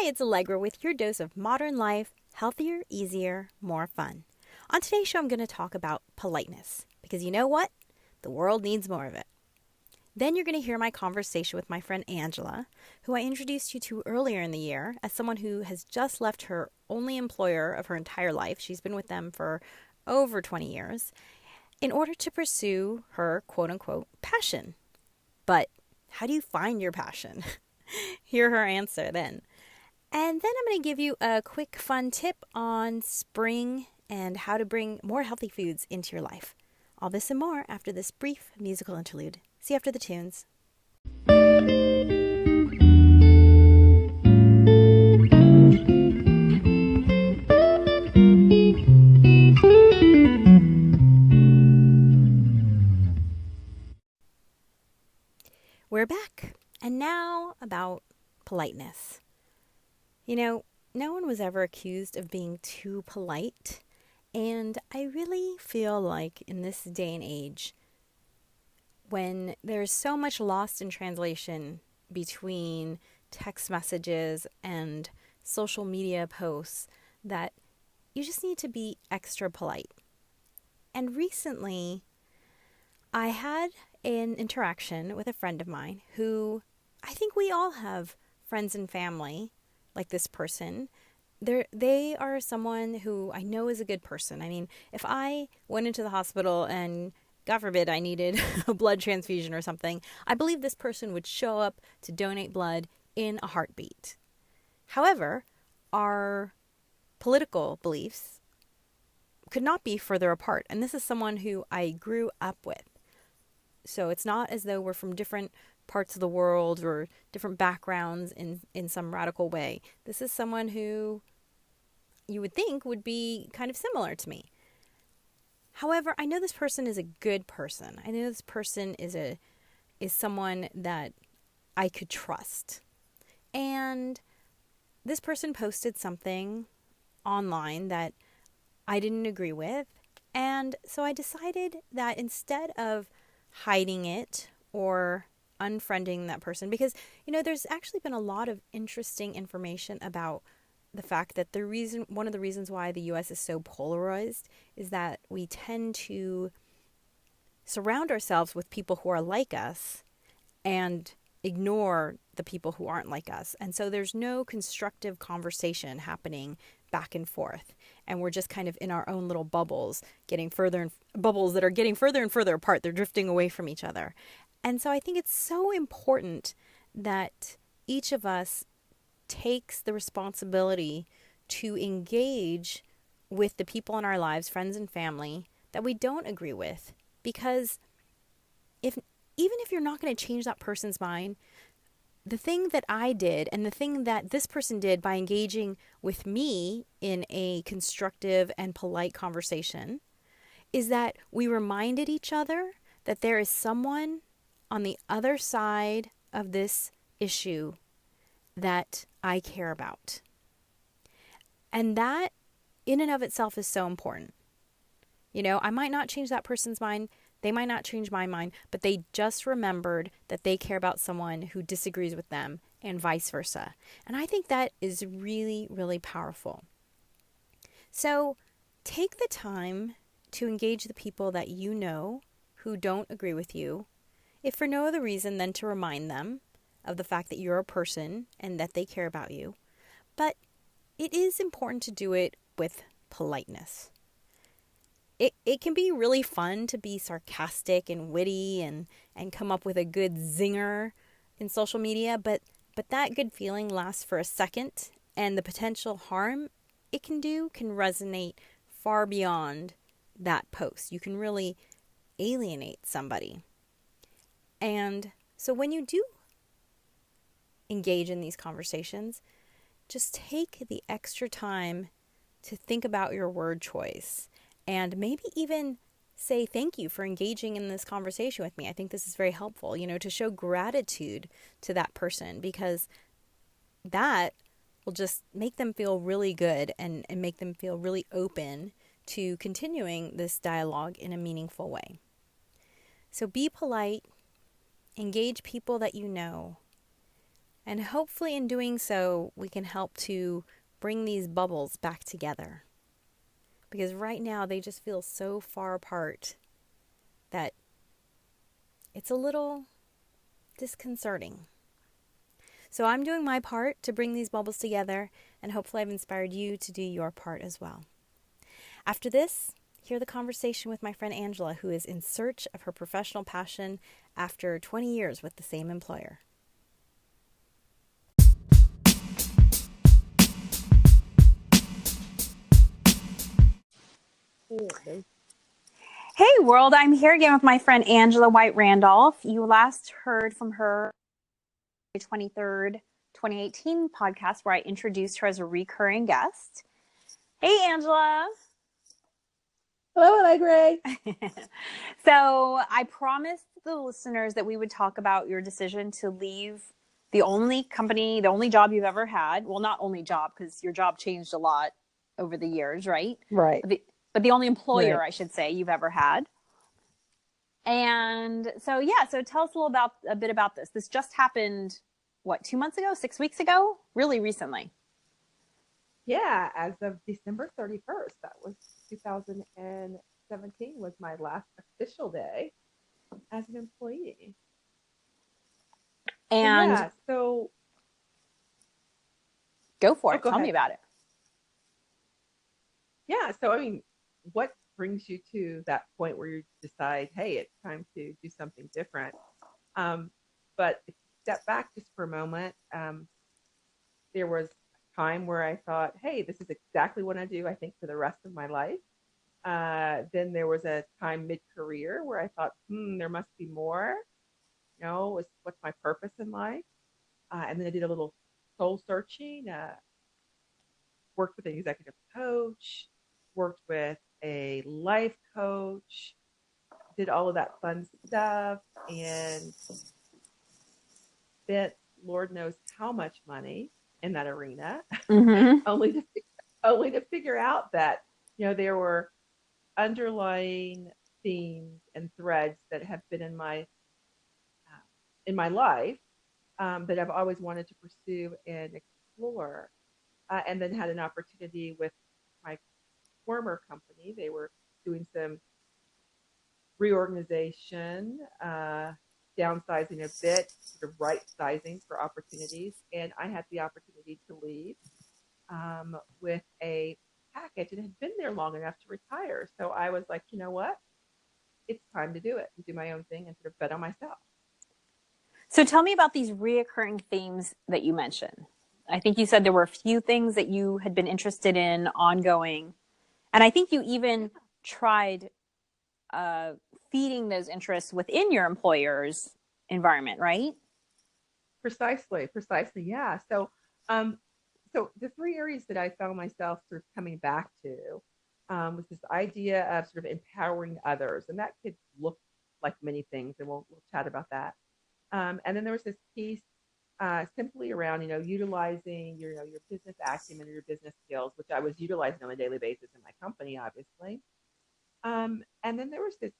Hi, it's Alegre with your dose of modern life, healthier, easier, more fun. On today's show, I'm going to talk about politeness because you know what? The world needs more of it. Then you're going to hear my conversation with my friend Angela, who I introduced you to earlier in the year as someone who has just left her only employer of her entire life. She's been with them for over 20 years in order to pursue her quote-unquote passion. But how do you find your passion? Hear her answer then. And then I'm going to give you a quick fun tip on spring and how to bring more healthy foods into your life. All this and more after this brief musical interlude. See you after the tunes. We're back. And now about politeness. You know, no one was ever accused of being too polite. And I really feel like in this day and age, when there's so much lost in translation between text messages and social media posts, that you just need to be extra polite. And recently, I had an interaction with a friend of mine who, I think we all have friends and family like this person. They are someone who I know is a good person. I mean, if I went into the hospital and, God forbid, I needed a blood transfusion or something, I believe this person would show up to donate blood in a heartbeat. However, our political beliefs could not be further apart. And this is someone who I grew up with. So it's not as though we're from different parts of the world or different backgrounds in some radical way. This is someone who you would think would be kind of similar to me. However, I know this person is a good person. I know this person is someone that I could trust. And this person posted something online that I didn't agree with. And so I decided that instead of hiding it or unfriending that person, because, there's actually been a lot of interesting information about the fact that one of the reasons why the U.S. is so polarized is that we tend to surround ourselves with people who are like us and ignore the people who aren't like us. And so there's no constructive conversation happening back and forth. And we're just kind of in our own little bubbles, bubbles that are getting further and further apart. They're drifting away from each other. And so I think it's so important that each of us takes the responsibility to engage with the people in our lives, friends and family, that we don't agree with. Because even if you're not going to change that person's mind, the thing that I did and the thing that this person did by engaging with me in a constructive and polite conversation is that we reminded each other that there is someone on the other side of this issue that I care about. And that in and of itself is so important. I might not change that person's mind. They might not change my mind, but they just remembered that they care about someone who disagrees with them and vice versa. And I think that is really, really powerful. So take the time to engage the people that you know who don't agree with you, if for no other reason than to remind them of the fact that you're a person and that they care about you. But it is important to do it with politeness. It can be really fun to be sarcastic and witty and come up with a good zinger in social media, but that good feeling lasts for a second, and the potential harm it can do can resonate far beyond that post. You can really alienate somebody. And so when you do engage in these conversations, just take the extra time to think about your word choice and maybe even say thank you for engaging in this conversation with me. I think this is very helpful, to show gratitude to that person, because that will just make them feel really good and make them feel really open to continuing this dialogue in a meaningful way. So be polite, engage people that you know, And hopefully, in doing so, we can help to bring these bubbles back together. Because right now, they just feel so far apart that it's a little disconcerting. So I'm doing my part to bring these bubbles together, and hopefully I've inspired you to do your part as well. After this, hear the conversation with my friend Angela, who is in search of her professional passion after 20 years with the same employer. Hey world, I'm here again with my friend Angela White Randolph. You last heard from her 23rd, 2018 podcast where I introduced her as a recurring guest. Hey Angela. Hello, Alegre. So I promised the listeners that we would talk about your decision to leave the only company, the only job you've ever had. Well, not only job, because your job changed a lot over the years, right? Right. But the only employer, Right. I should say, you've ever had. And so, yeah, so tell us a bit about this. This just happened, what, 2 months ago, 6 weeks ago? Really recently. Yeah, as of December 31st, that was 2017 was my last official day as an employee. And so go for it. Go Tell me ahead. about it. Yeah, so I mean, what brings you to that point where you decide, hey, it's time to do something different? But if you step back just for a moment, there was a time where I thought, hey, this is exactly what I do, I think, for the rest of my life. Then there was a time mid-career where I thought, there must be more. What's my purpose in life? And then I did a little soul searching, worked with an executive coach, worked with a life coach, did all of that fun stuff, and spent Lord knows how much money in that arena, Mm-hmm. only to figure out that there were underlying themes and threads that have been in my life that I've always wanted to pursue and explore. And then had an opportunity with my former company. They were doing some reorganization, downsizing a bit, sort of right sizing for opportunities. And I had the opportunity to leave with a package and had been there long enough to retire. So I was like, you know what? It's time to do it and do my own thing and sort of bet on myself. So tell me about these reoccurring themes that you mentioned. I think you said there were a few things that you had been interested in ongoing. And I think you even tried feeding those interests within your employer's environment, right? Precisely. Yeah. So the three areas that I found myself sort of coming back to was this idea of sort of empowering others. And that could look like many things, and we'll chat about that. And then there was this piece simply around, utilizing your business acumen or your business skills, which I was utilizing on a daily basis in my company, obviously. And then there was this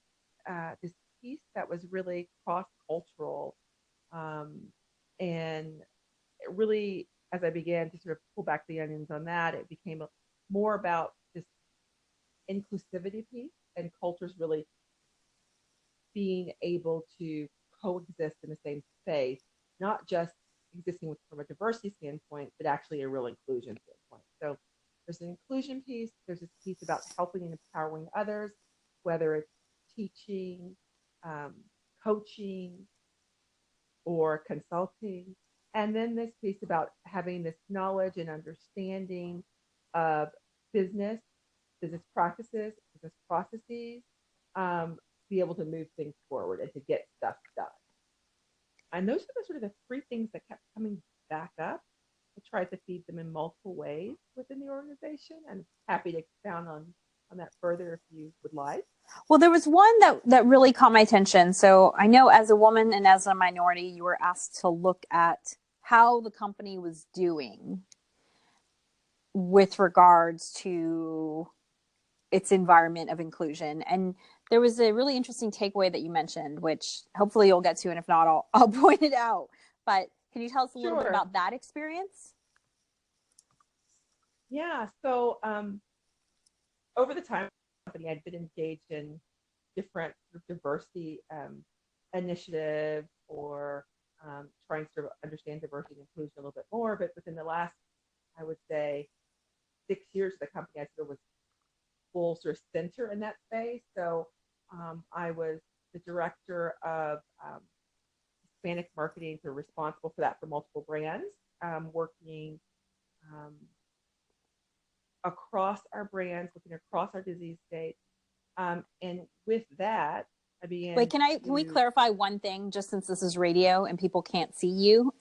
piece that was really cross-cultural, and it really, as I began to sort of pull back the onions on that, it became more about this inclusivity piece and cultures really being able to coexist in the same space, not just existing from a diversity standpoint, but actually a real inclusion standpoint. So there's an inclusion piece, there's this piece about helping and empowering others, whether it's teaching, coaching, or consulting. And then this piece about having this knowledge and understanding of business, business practices, business processes, be able to move things forward and to get stuff done. And those are the sort of the three things that kept coming back up. I tried to feed them in multiple ways within the organization, and happy to expound on that further if you would like. Well, there was one that really caught my attention. So I know as a woman and as a minority, you were asked to look at how the company was doing with regards to its environment of inclusion. And there was a really interesting takeaway that you mentioned, which hopefully you'll get to, and if not, I'll point it out. But Can you tell us a little bit Sure. about that experience? Yeah. So over the time, the company I'd been engaged in different sort of diversity initiatives or trying to sort of understand diversity and inclusion a little bit more. But within the last, I would say, 6 years of the company, I sort of was full sort of center in that space. So I was the director of Hispanic marketing, so responsible for that for multiple brands, working um, across our brands, looking across our disease states. And with that, I Wait, began can we to, clarify one thing, just since this is radio and people can't see you?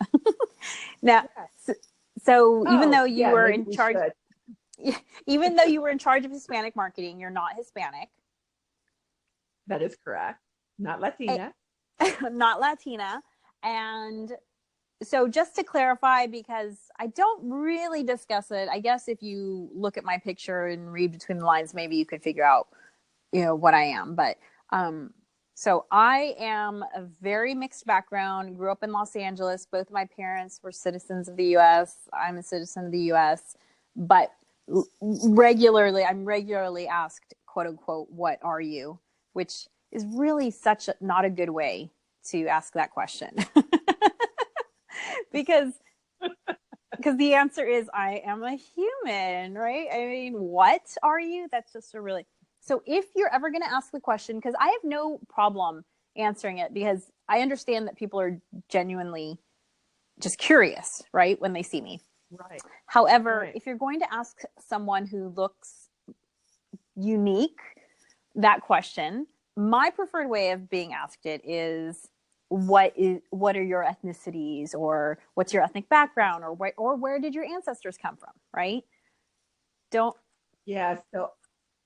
Now, yeah. so even Oh, though you yeah, were maybe in we charge, should. even though you were in charge of Hispanic marketing, you're not Hispanic, That is correct. Not Latina. not Latina. And so just to clarify, because I don't really discuss it, I guess if you look at my picture and read between the lines, maybe you could figure out, what I am. But so I am a very mixed background, grew up in Los Angeles. Both of my parents were citizens of the US. I'm a citizen of the US, but I'm regularly asked, quote unquote, what are you? Which is really not a good way to ask that question. because the answer is I am a human, right? I mean, what are you? That's just a really, so if you're ever going to ask the question, because I have no problem answering it, because I understand that people are genuinely just curious, right, when they see me. Right. However, Right. if you're going to ask someone who looks unique that question, my preferred way of being asked it is, what are your ethnicities, or what's your ethnic background, or where did your ancestors come from, right? Don't Yeah. So,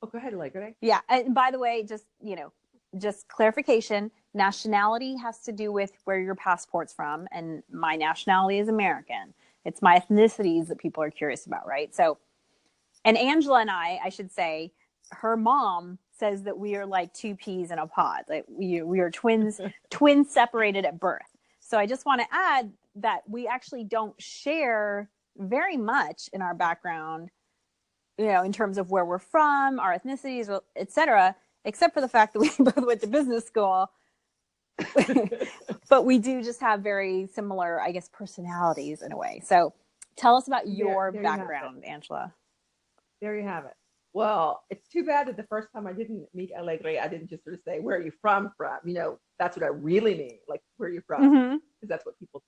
oh, go ahead, Alegre. Yeah, and by the way, just clarification, nationality has to do with where your passport's from, and my nationality is American. It's my ethnicities that people are curious about, right? So, and Angela and I should say, her mom says that we are like two peas in a pod. Like we are twins separated at birth. So I just want to add that we actually don't share very much in our background, in terms of where we're from, our ethnicities, etc., except for the fact that we both went to business school. But we do just have very similar, I guess, personalities in a way. So tell us about your There you have it. background, Angela. There you have it. Well, it's too bad that the first time I didn't meet Alegre, I didn't just sort of say, "Where are you from?" That's what I really mean. Like, where are you from? Mm-hmm. Because that's what people.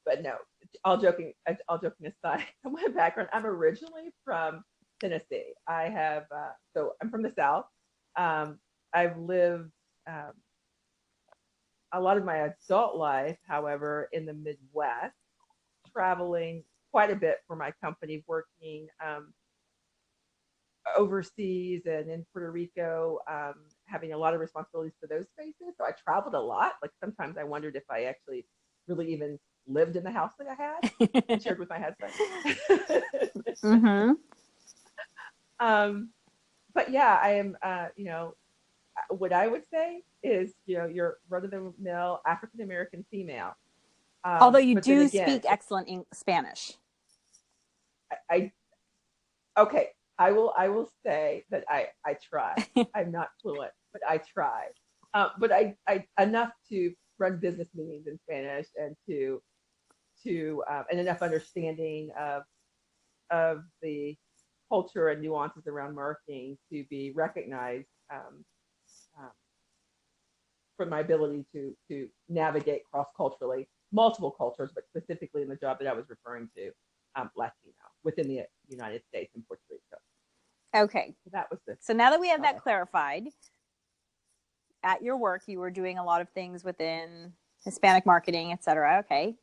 But no, all joking aside, my background. I'm originally from Tennessee. So I'm from the South. I've lived a lot of my adult life, however, in the Midwest, traveling quite a bit for my company, working overseas and in Puerto Rico, having a lot of responsibilities for those spaces. So I traveled a lot. Like sometimes I wondered if I actually really even lived in the house that I had and shared with my husband. Mm-hmm. But yeah, I am, what I would say is, you're run-of-the-mill African-American female. Although you But then do again, speak excellent Spanish. I okay, I will say that I try. I'm not fluent, but I try. But I enough to run business meetings in Spanish and and enough understanding of the culture and nuances around marketing to be recognized um, for my ability to navigate cross culturally, multiple cultures, but specifically in the job that I was referring to, Latino within the United States and Puerto Rico. Okay. So that was the. So now that we have that clarified, at your work, you were doing a lot of things within Hispanic marketing, et cetera. Okay.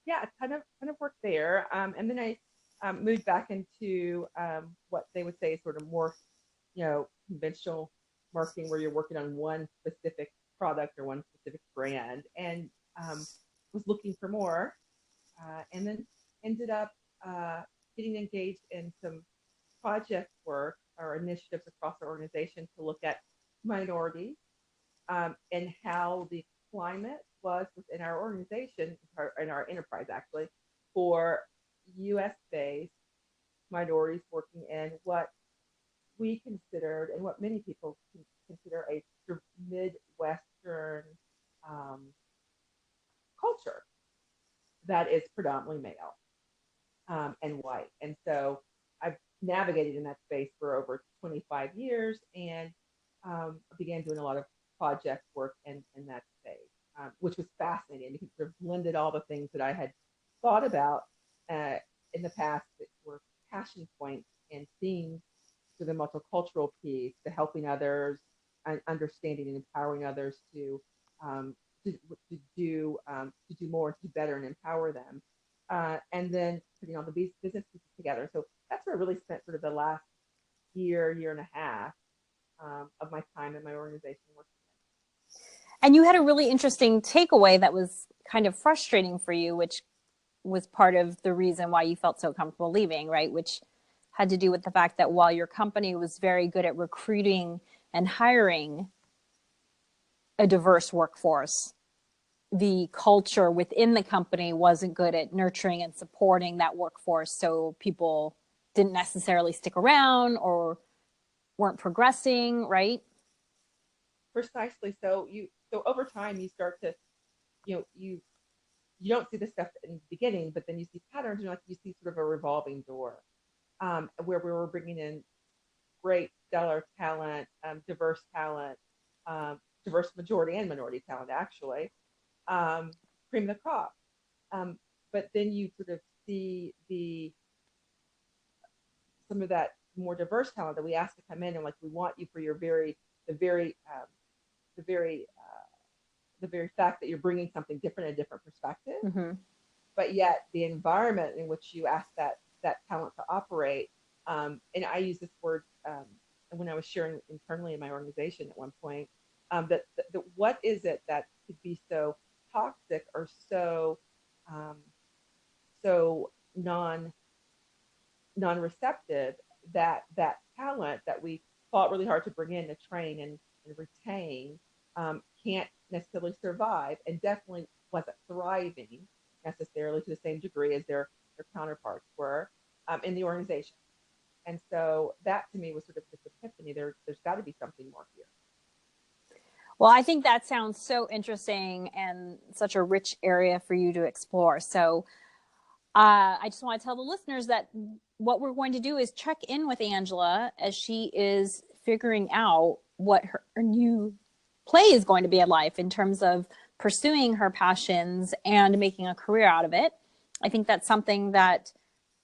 Yeah, kind of worked there, and then I moved back into what they would say is sort of more, conventional marketing, where you're working on one specific product or one specific brand, and was looking for more, and then ended up getting engaged in some project work or initiatives across our organization to look at minorities and how the climate was within our organization, in our enterprise actually, for U.S. based minorities working in what we considered and what many people consider a sort of Midwestern um, culture that is predominantly male and white. And so I've navigated in that space for over 25 years and began doing a lot of project work in that space, which was fascinating because it sort of blended all the things that I had thought about in the past that were passion points and themes to the multicultural piece, to helping others, and understanding and empowering others um, to do more, to do better, and empower them, and then putting all the business pieces together. So that's where I really spent sort of the last year and a half of my time in my organization working. And you had a really interesting takeaway that was kind of frustrating for you, which was part of the reason why you felt so comfortable leaving, right? Which had to do with the fact that while your company was very good at recruiting and hiring a diverse workforce, the culture within the company wasn't good at nurturing and supporting that workforce. So people didn't necessarily stick around or weren't progressing, right? Precisely. So over time you start to, you don't see this stuff in the beginning, but then you see patterns, and like you see sort of a revolving door, where we were bringing in great stellar talent, diverse talent, diverse majority and minority talent actually, cream of the crop. But then you sort of see some of that more diverse talent that we ask to come in, and like, we want you for your the very fact that you're bringing something different, a different perspective. Mm-hmm. But yet the environment in which you ask that talent to operate, and I use this word when I was sharing internally in my organization at one point, that what is it that could be so toxic or so non-receptive, that talent that we fought really hard to bring in, to train and retain, can't necessarily survive, and definitely wasn't thriving necessarily to the same degree as their counterparts were in the organization. And so that to me was sort of this epiphany. There's got to be something more here. Well, I think that sounds so interesting and such a rich area for you to explore. So I just want to tell the listeners that what we're going to do is check in with Angela as she is figuring out what her new play is going to be in life in terms of pursuing her passions and making a career out of it. I think that's something that,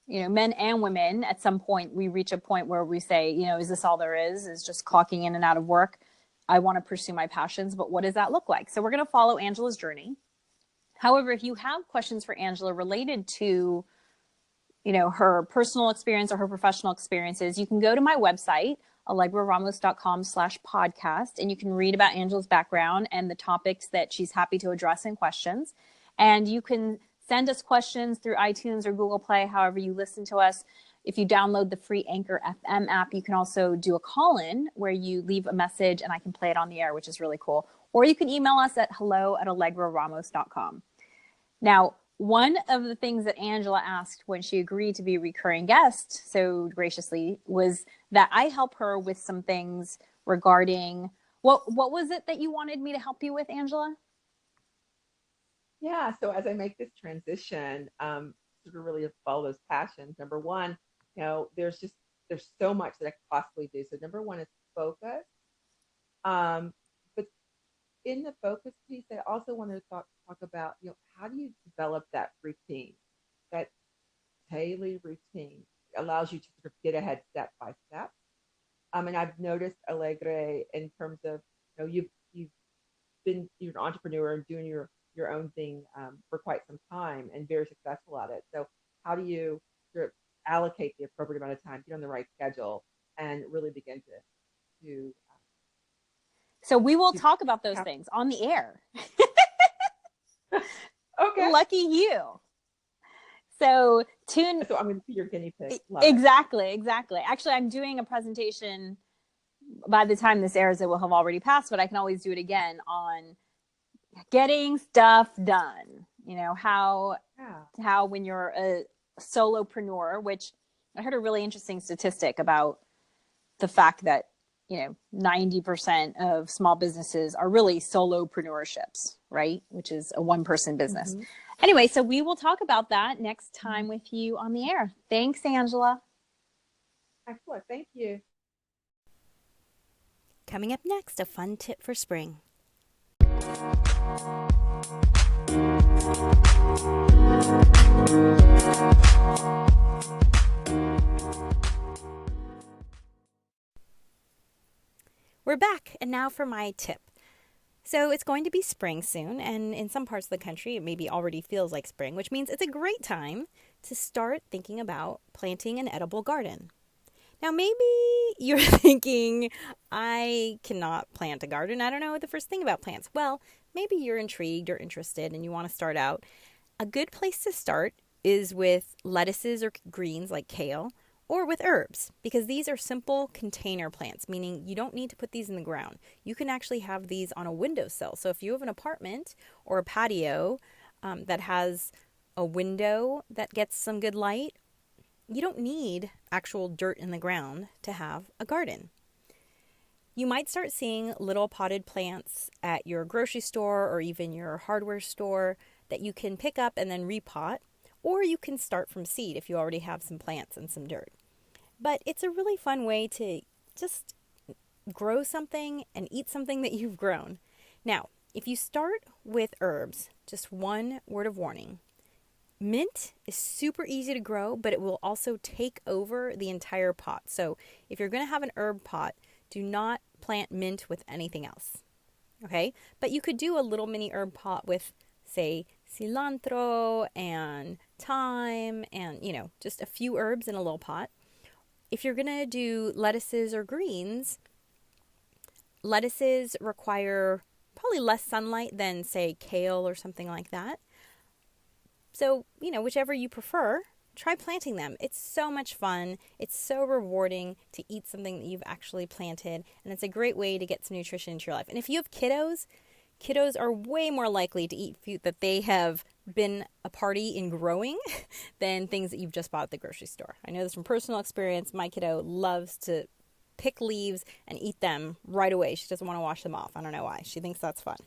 men and women, at some point, we reach a point where we say, is this all there is just clocking in and out of work? I want to pursue my passions, but what does that look like? So we're going to follow Angela's journey. However, if you have questions for Angela related to, her personal experience or her professional experiences, you can go to my website, alegreramos.com/podcast, and you can read about Angela's background and the topics that she's happy to address in questions. And you can send us questions through iTunes or Google Play, however you listen to us. If you download the free Anchor FM app, you can also do a call-in where you leave a message and I can play it on the air, which is really cool. Or you can email us at hello@alegreramos.com. Now, one of the things that Angela asked when she agreed to be a recurring guest so graciously was that I help her with some things regarding, what was it that you wanted me to help you with, Angela? Yeah, so as I make this transition, sort of really follow those passions. Number one, there's so much that I could possibly do. So number one is focus. But in the focus piece, I also wanted to talk about, how do you develop that routine, that daily routine allows you to sort of get ahead step by step. And I've noticed, Alegre, in terms of, you're an entrepreneur and doing your own thing for quite some time and very successful at it. So how do you sort of allocate the appropriate amount of time, get on the right schedule, and really begin to so we will talk about those things on the air. Okay. Lucky you. So I'm going to be your guinea pig. Exactly. Actually, I'm doing a presentation. By the time this airs, it will have already passed, but I can always do it again on Getting stuff done. You know, how Yeah. when you're a solopreneur, which I heard a really interesting statistic about the fact that, 90% of small businesses are really solopreneurships, right? Which is a one-person business. Mm-hmm. Anyway, so we will talk about that next time with you on the air. Thanks, Angela. Excellent. Thank you. Coming up next, a fun tip for spring. We're back, and now for my tip. So it's going to be spring soon, and in some parts of the country, it maybe already feels like spring, which means it's a great time to start thinking about planting an edible garden. Now, maybe you're thinking, I cannot plant a garden. I don't know the first thing about plants. Well, maybe you're intrigued or interested and you want to start out. A good place to start is with lettuces or greens like kale, or with herbs, because these are simple container plants, meaning you don't need to put these in the ground. You can actually have these on a windowsill. So if you have an apartment or a patio that has a window that gets some good light, you don't need actual dirt in the ground to have a garden. You might start seeing little potted plants at your grocery store or even your hardware store that you can pick up and then repot, or you can start from seed if you already have some plants and some dirt. But it's a really fun way to just grow something and eat something that you've grown. Now, if you start with herbs, just one word of warning. Mint is super easy to grow, but it will also take over the entire pot. So if you're going to have an herb pot, do not plant mint with anything else. Okay? But you could do a little mini herb pot with, say, cilantro and thyme and, just a few herbs in a little pot. If you're going to do lettuces or greens, lettuces require probably less sunlight than, say, kale or something like that. So, whichever you prefer, try planting them. It's so much fun. It's so rewarding to eat something that you've actually planted. And it's a great way to get some nutrition into your life. And if you have kiddos are way more likely to eat food that they have been a party in growing than things that you've just bought at the grocery store. I know this from personal experience. My kiddo loves to pick leaves and eat them right away. She doesn't want to wash them off. I don't know why. She thinks that's fun.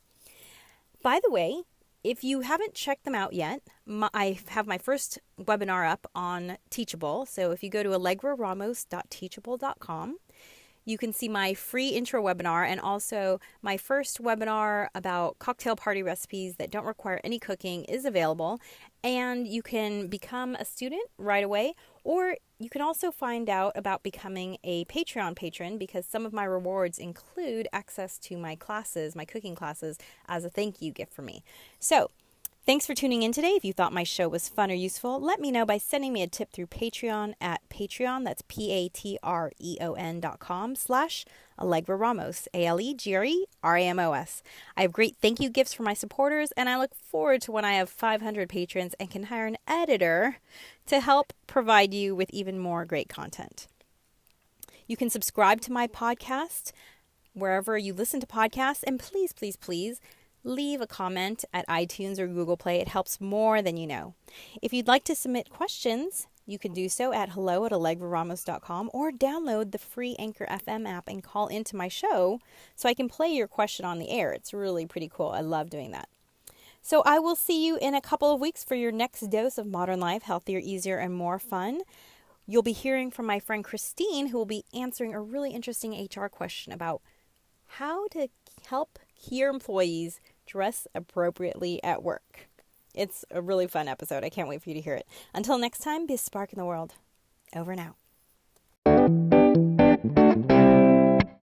By the way, if you haven't checked them out yet, I have my first webinar up on Teachable. So if you go to alegreramos.teachable.com, you can see my free intro webinar and also my first webinar about cocktail party recipes that don't require any cooking is available. And you can become a student right away, or you can also find out about becoming a Patreon patron, because some of my rewards include access to my classes, my cooking classes, as a thank you gift for me. So thanks for tuning in today. If you thought my show was fun or useful, let me know by sending me a tip through Patreon at Patreon. That's patreon.com/Alegre Ramos, ALEGRERAMOS. I have great thank you gifts for my supporters, and I look forward to when I have 500 patrons and can hire an editor to help provide you with even more great content. You can subscribe to my podcast wherever you listen to podcasts, and please, please, please, leave a comment at iTunes or Google Play. It helps more than you know. If you'd like to submit questions, you can do so at hello@alegreramos.com, or download the free Anchor FM app and call into my show so I can play your question on the air. It's really pretty cool. I love doing that. So I will see you in a couple of weeks for your next dose of modern life, healthier, easier, and more fun. You'll be hearing from my friend Christine, who will be answering a really interesting HR question about how to help your employees dress appropriately at work. It's a really fun episode. I can't wait for you to hear it. Until next time, be a spark in the world. Over and out.